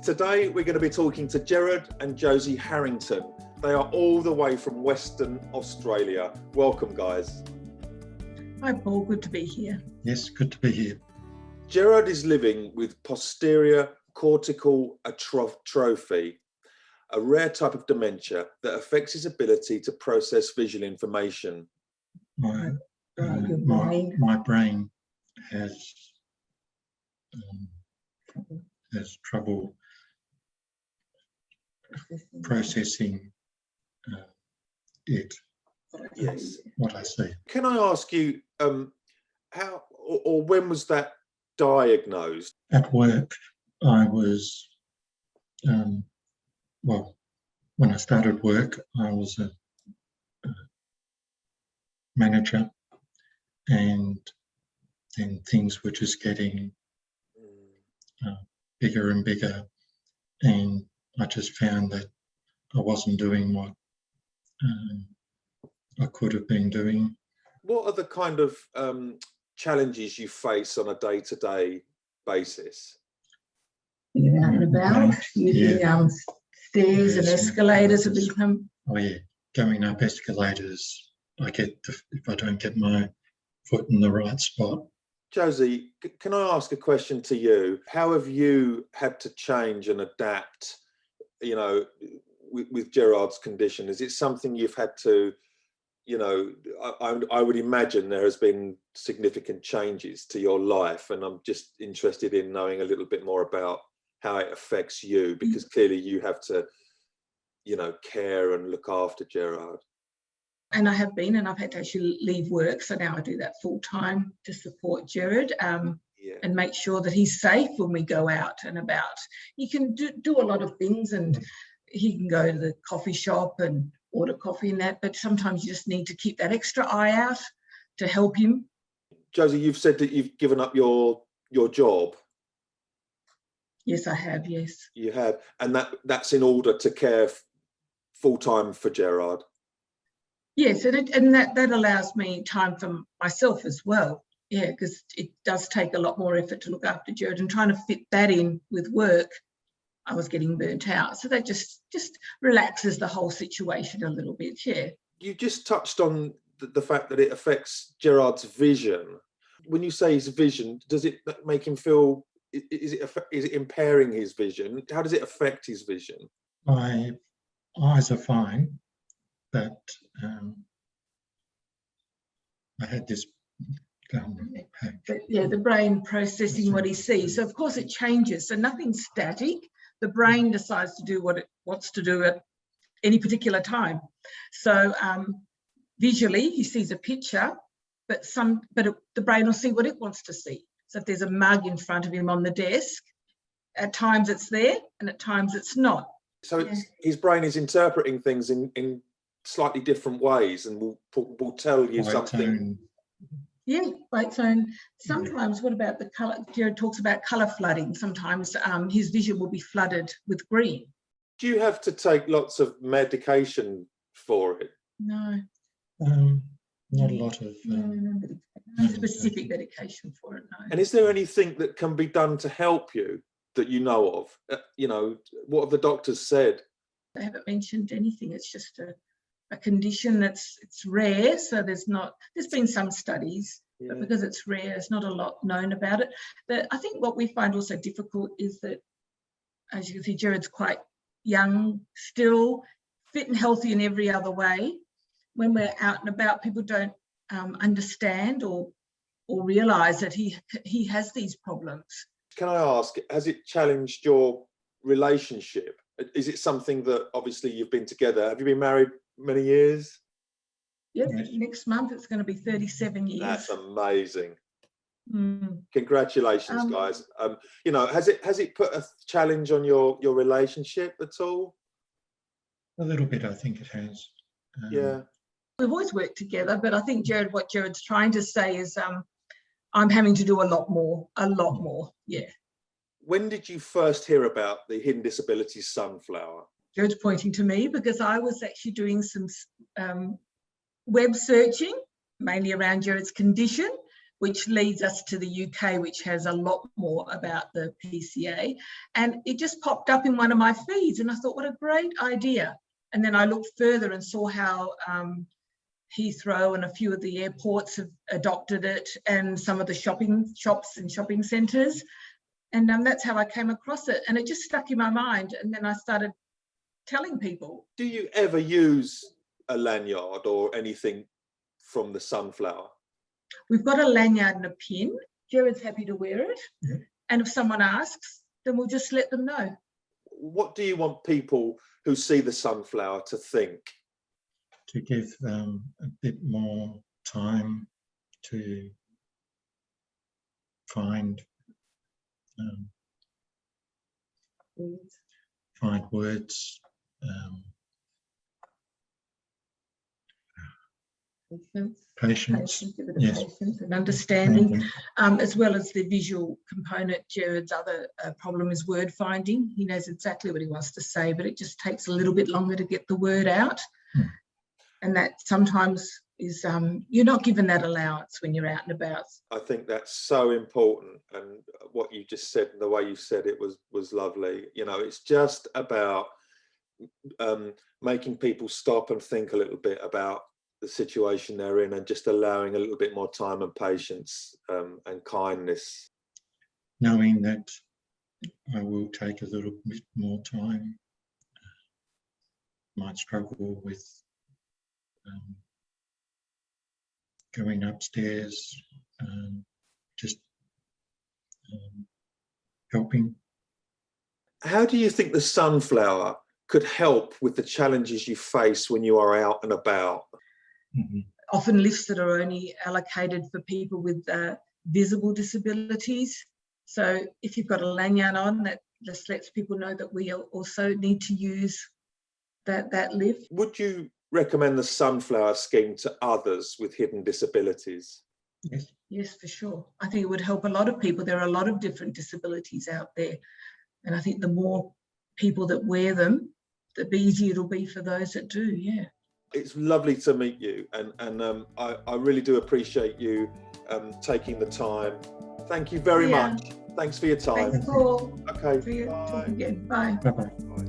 Today we're going to be talking to Gerard and Josie Harrington. They are all the way from Western Australia. Welcome, guys. Hi Paul, good to be here. Yes, good to be here. Gerard is living with posterior cortical atrophy, a rare type of dementia that affects his ability to process visual information. My brain has trouble processing Yes. what I see. Can I ask you, how or when was that diagnosed? At work, I was, when I started work, I was a manager, and then things were just getting bigger and bigger, and I just found that I wasn't doing what I could have been doing. What are the kind of challenges you face on a day-to-day basis? You're out and about, using stairs and escalators have Yes. become... Oh yeah, going up escalators, if I don't get my foot in the right spot. Josie, can I ask a question to you? How have you had to change and adapt, with Gerard's condition? Is it something you've had to, I would imagine there has been significant changes to your life, and I'm just interested in knowing a little bit more about how it affects you, because clearly you have to, care and look after Gerard. And I have been, and I've had to actually leave work, so now I do that full time to support Gerard and make sure that he's safe when we go out and about. He can do a lot of things, and he can go to the coffee shop and order coffee and that, but sometimes you just need to keep that extra eye out to help him. Josie, you've said that you've given up your job. Yes, I have, yes. You have, and that's in order to care full time for Gerard. Yes, and that allows me time for myself as well. Yeah, because it does take a lot more effort to look after Gerard, and trying to fit that in with work, I was getting burnt out. So that just relaxes the whole situation a little bit, yeah. You just touched on the fact that it affects Gerard's vision. When you say his vision, does it make him feel, is it impairing his vision? How does it affect his vision? My eyes are fine, but I had this... But yeah, the brain processing what he sees. So of course it changes. So nothing's static. The brain decides to do what it wants to do at any particular time. So visually he sees a picture, but the brain will see what it wants to see. So if there's a mug in front of him on the desk, at times it's there and at times it's not. So his brain is interpreting things in slightly different ways, and will tell you something. Yeah, by its own. Sometimes, what about the colour? Gerard talks about colour flooding. Sometimes his vision will be flooded with green. Do you have to take lots of medication for it? No. Not a lot of... no specific medication for it, no. And is there anything that can be done to help you that you know of? What have the doctors said? They haven't mentioned anything. It's just a condition it's rare, so there's been some studies, but because it's rare, there's not a lot known about it. But I think what we find also difficult is that, as you can see, Gerard's quite young, still fit and healthy in every other way. When we're out and about, people don't understand or realise that he has these problems. Can I ask, has it challenged your relationship? Is it something that, obviously you've been together, have you been married many years? Yes, next month it's going to be 37 years. That's amazing. Congratulations, guys. Has it put a challenge on your relationship at all? A little bit, I think it has. Yeah. We've always worked together, but I think what Gerard's trying to say is I'm having to do a lot more, yeah. When did you first hear about the Hidden Disabilities Sunflower? Gerard's pointing to me because I was actually doing some web searching, mainly around Gerard's condition, which leads us to the UK, which has a lot more about the PCA. And it just popped up in one of my feeds, and I thought, what a great idea. And then I looked further and saw how Heathrow and a few of the airports have adopted it, and some of the shops and shopping centres. And that's how I came across it. And it just stuck in my mind. And then I started telling people. Do you ever use a lanyard or anything from the sunflower? We've got a lanyard and a pin. Gerard's happy to wear it. Yeah. And if someone asks, then we'll just let them know. What do you want people who see the sunflower to think? To give a bit more time to find words, patience, yes, patience and understanding, as well as the visual component. Gerard's other problem is word finding. He knows exactly what he wants to say, but it just takes a little bit longer to get the word out. And that sometimes is, you're not given that allowance when you're out and about. I think that's so important, and what you just said and the way you said it was lovely. You know, it's just about making people stop and think a little bit about the situation they're in, and just allowing a little bit more time and patience and kindness. Knowing that I will take a little bit more time, might struggle with going upstairs, just helping. How do you think the sunflower could help with the challenges you face when you are out and about? Often lifts that are only allocated for people with visible disabilities. So if you've got a lanyard on, that just lets people know that we also need to use that lift. Would you recommend the sunflower scheme to others with hidden disabilities? Yes. Yes, for sure. I think it would help a lot of people. There are a lot of different disabilities out there. And I think the more people that wear them, the easier it'll be for those that do, yeah. It's lovely to meet you, and I really do appreciate you taking the time. Thank you very much. Thanks for your time. Thanks, Paul. Okay, For your bye. talk again. Bye. Bye-bye. Bye.